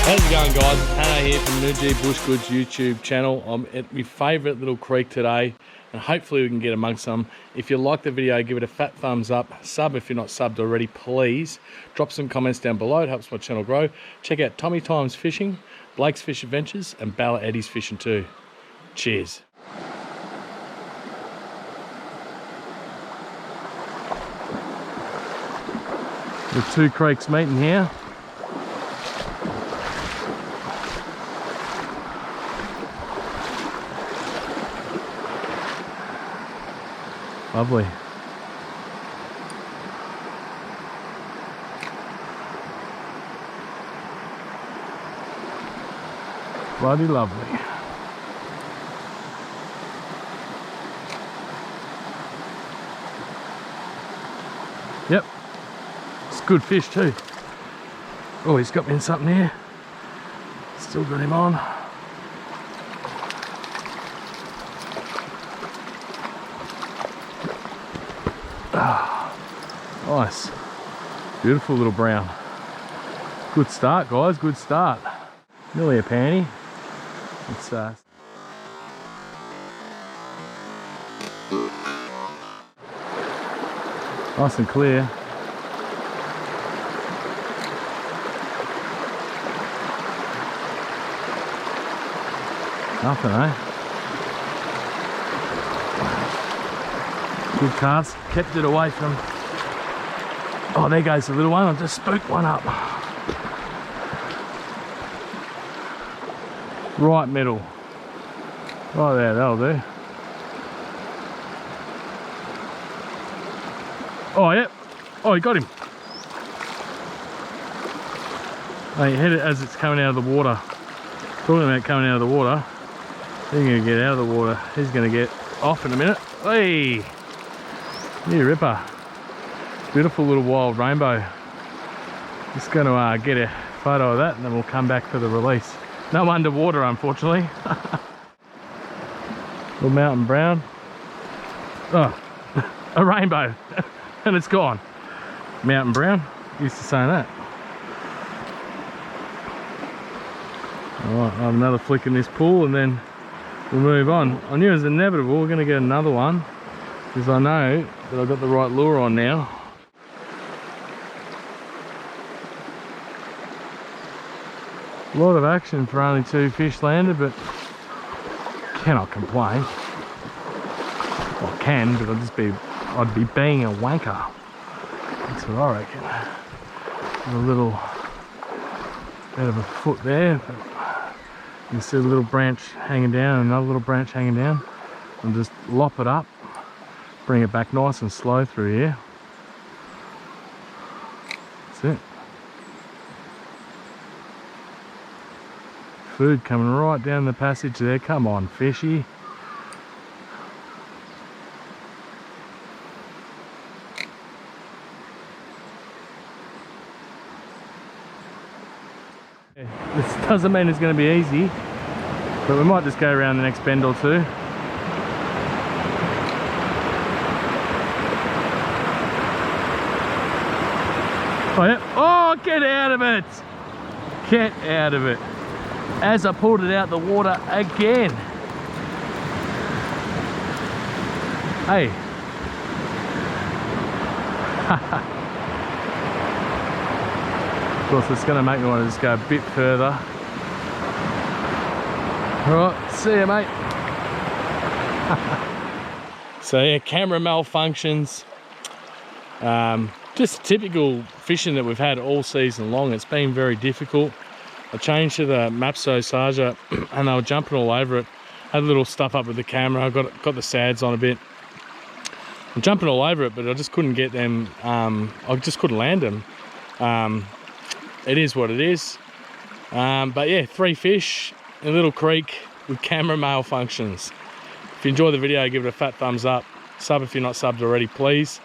How's it going, guys? It's Hannah here from Noojee Bush Goods YouTube channel. I'm at my favourite little creek today, and hopefully we can get amongst some. If you like the video, give it a fat thumbs up. Sub if you're not subbed already, please. Drop some comments down below, it helps my channel grow. Check out Tommy Times Fishing, Blake's Fish Adventures, and Balla Eddie's Fishing too. Cheers. The two creeks meeting here. Lovely. Bloody lovely. Yep. It's good fish too. Oh, he's got me in something here. Still got him on. Nice, beautiful little brown. Good start, guys, good start. Nearly a panty. It's nice and clear. Nothing, eh? Good cast, kept it away from. Oh, there goes the little one. I just spooked one up. Right middle. Right there, that'll do. Oh, yep. Oh, he got him. Oh, he hit it as it's coming out of the water. Talking about coming out of the water. He's going to get out of the water. He's going to get off in a minute. Hey! You ripper. Beautiful little wild rainbow. Just going to get a photo of that and then we'll come back for the release. No underwater, unfortunately. Little mountain brown. Oh, a rainbow. And it's gone. Mountain brown. Used to saying that. Alright, I'll have another flick in this pool and then we'll move on. I knew it was inevitable. We're going to get another one because I know that I've got the right lure on now. A lot of action for only 2 fish landed, but cannot complain. Well, I can, but I'd be being a wanker. That's what I reckon. A little bit of a foot there. But you can see a little branch hanging down, another little branch hanging down, and just lop it up, bring it back nice and slow through here. That's it. Food coming right down the passage there. Come on, fishy. This doesn't mean it's going to be easy, but we might just go around the next bend or two. Oh, yeah. Oh, get out of it! Get out of it. As I pulled it out the water again. Hey. Of course, it's going to make me want to just go a bit further. Alright, see ya, mate. So yeah, camera malfunctions. Just typical fishing that we've had all season long. It's been very difficult. I changed to the Mapso Sarja and they were jumping all over it. Had a little stuff up with the camera. I got the sads on a bit. I'm jumping all over it, but I just couldn't get them, I just couldn't land them. It is what it is. But yeah, 3 fish in a little creek with camera malfunctions. If you enjoy the video, give it a fat thumbs up. Sub if you're not subbed already, please.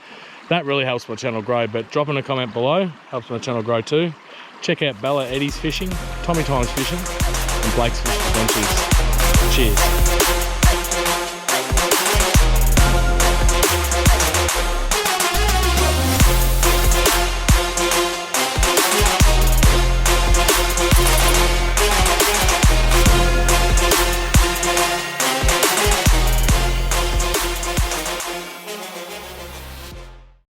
That really helps my channel grow, but dropping a comment below helps my channel grow too. Check out Bella Eddie's Fishing, Tommy Times Fishing, and Blake's Fishing Adventures. Cheers.